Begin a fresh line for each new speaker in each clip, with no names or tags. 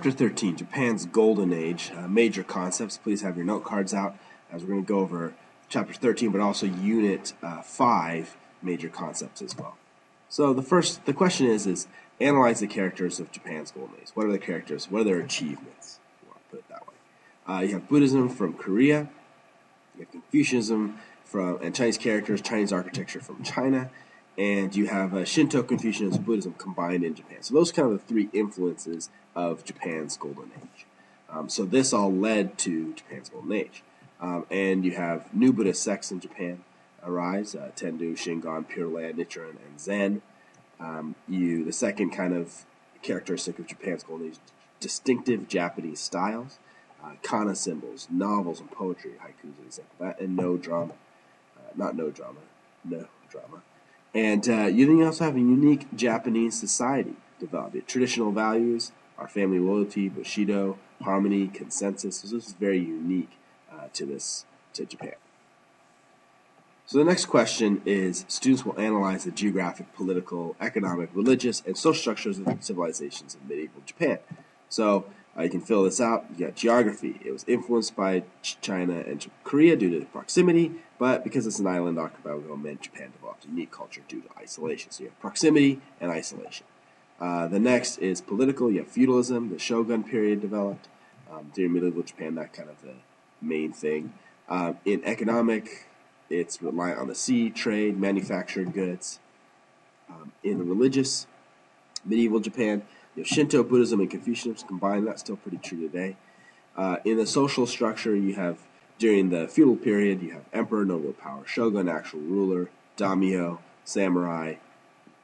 Chapter 13, Japan's Golden Age, major concepts. Please have your note cards out as we're going to go over Chapter 13, but also Unit 5, major concepts as well. So the question is analyze the characters of Japan's Golden Age. What are the characters? What are their achievements? If you want to put it that way. You have Buddhism from Korea. You have Confucianism and Chinese characters, Chinese architecture from China. And you have Shinto, Confucianism, Buddhism combined in Japan. So those are kind of the three influences of Japan's Golden Age. So this all led to Japan's Golden Age. And you have new Buddhist sects in Japan arise, Tendu, Shingon, Pure Land, Nichiren, and Zen. The second kind of characteristic of Japan's Golden Age, distinctive Japanese styles, kana symbols, novels and poetry, haiku is an example of that, and no drama. And you also have a unique Japanese society developed. Traditional values are family loyalty, Bushido, harmony, consensus. So this is very unique to Japan. So the next question is, students will analyze the geographic, political, economic, religious, and social structures of civilizations in medieval Japan. So you can fill this out. You got geography. It was influenced by China and Korea due to proximity, but because it's an island occupied by men, Japan developed a unique culture due to isolation. So you have proximity and isolation. The next is political. You have feudalism. The Shogun period developed during medieval Japan. That kind of the main thing. In economic, it's reliant on the sea, trade, manufactured goods. In the religious, medieval Japan, you have Shinto, Buddhism, and Confucianism combined. That's still pretty true today. In the social structure, you have, during the feudal period, you have emperor, no real power, shogun, actual ruler, daimyo, samurai,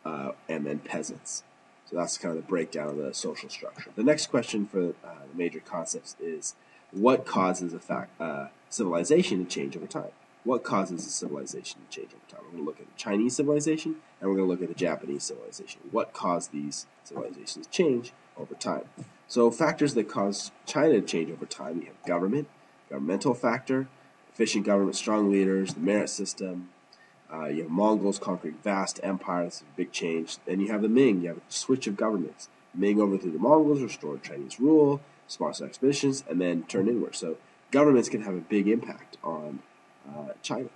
and then peasants. So that's kind of the breakdown of the social structure. The next question for the major concepts is, what causes a civilization to change over time? What causes a civilization to change over time? We're going to look at the Chinese civilization, and we're going to look at the Japanese civilization. What caused these civilizations to change over time? So factors that cause China to change over time, you have government, governmental factor, efficient government, strong leaders, the merit system. You have Mongols conquering vast empires, a big change. Then you have the Ming. You have a switch of governments. Ming overthrew the Mongols, restored Chinese rule, sponsored expeditions, and then turned inward. So governments can have a big impact on China.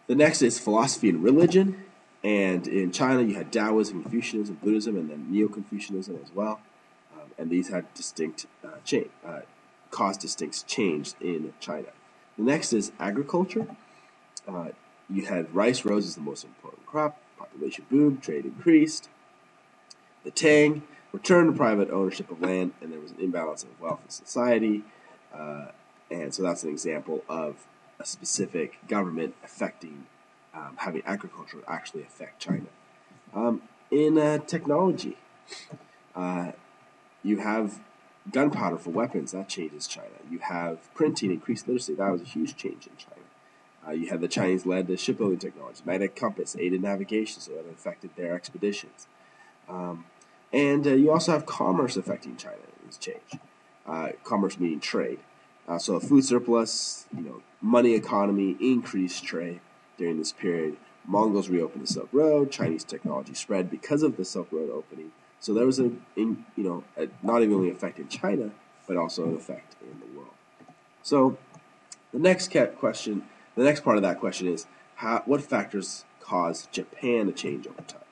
The next is philosophy and religion. And in China, you had Taoism, Confucianism, Buddhism, and then Neo-Confucianism as well. And these had caused distinct change in China. The next is agriculture. You had rice, roses, the most important crop. Population boomed, trade increased. The Tang returned to private ownership of land, and there was an imbalance of wealth in society. And so that's an example of a specific government affecting, having agriculture actually affect China. In technology, you have gunpowder for weapons. That changes China. You have printing, increased literacy. That was a huge change in China. You had the Chinese led the shipbuilding technology. Magnetic compass aided navigation, so that affected their expeditions. And you also have commerce affecting China in this change. Commerce meaning trade. So a food surplus, money economy, increased trade during this period. Mongols reopened the Silk Road. Chinese technology spread because of the Silk Road opening. So there was not even only effect in China, but also an effect in the world. So the next question, the next part of that question is, what factors caused Japan to change over time?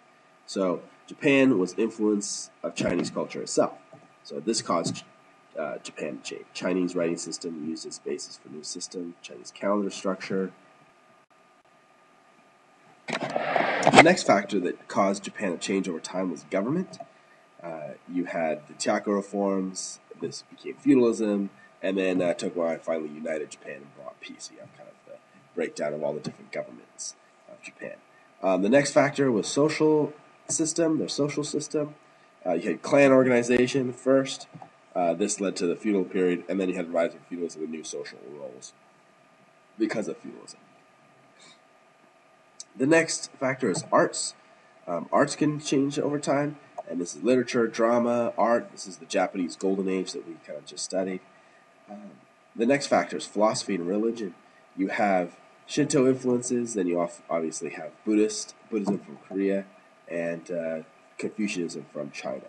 So Japan was influence of Chinese culture itself. So this caused Japan to change. Chinese writing system used as basis for new system. Chinese calendar structure. The next factor that caused Japan to change over time was government. You had the Tiako reforms. This became feudalism, and then took a while and finally united Japan and brought peace. So you have kind of the breakdown of all the different governments of Japan. The next factor was social system. Their social system. You had clan organization first. This led to the feudal period, and then you had the rise of feudalism and new social roles because of feudalism. The next factor is arts. Arts can change over time, and this is literature, drama, art. This is the Japanese Golden Age that we kind of just studied. The next factor is philosophy and religion. You have Shinto influences, then you obviously have Buddhism from Korea, and Confucianism from China.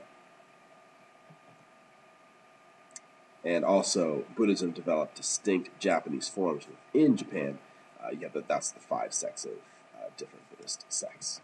and also Buddhism developed distinct Japanese forms within Japan. That's the five sects of different Buddhist sects.